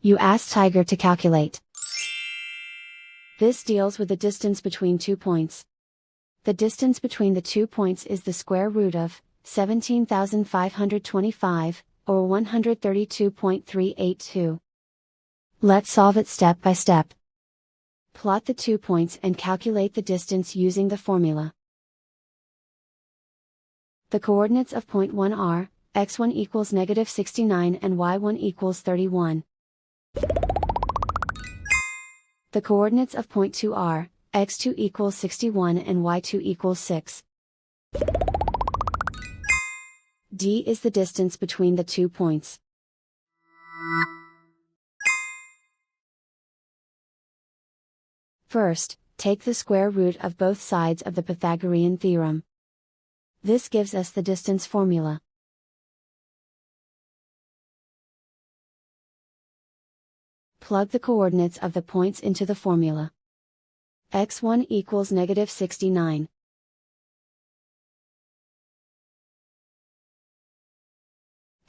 You ask Tiger to calculate. This deals with the distance between 2 points. The distance between the 2 points is the square root of 17,525, or 132.382. Let's solve it step by step. Plot the 2 points and calculate the distance using the formula. The coordinates of point 1 are, x1 equals -69 and y1 equals 31. The coordinates of point 2 are, x2 equals 61 and y2 equals 6. D is the distance between the 2 points. First, take the square root of both sides of the Pythagorean theorem. This gives us the distance formula. Plug the coordinates of the points into the formula. x1 equals -69.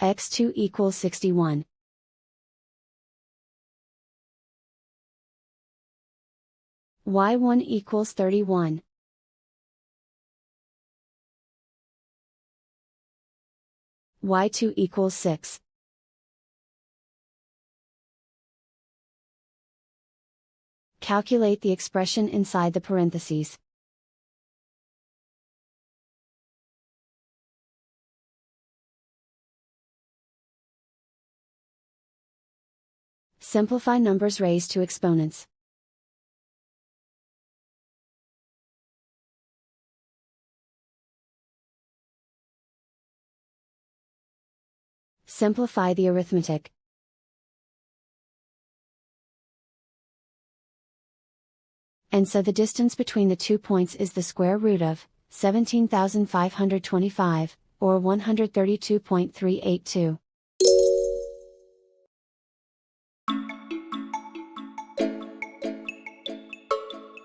x2 equals 61. y1 equals 31. y2 equals 6. Calculate the expression inside the parentheses. Simplify numbers raised to exponents. Simplify the arithmetic. And so the distance between the 2 points is the square root of 17,525, or 132.382.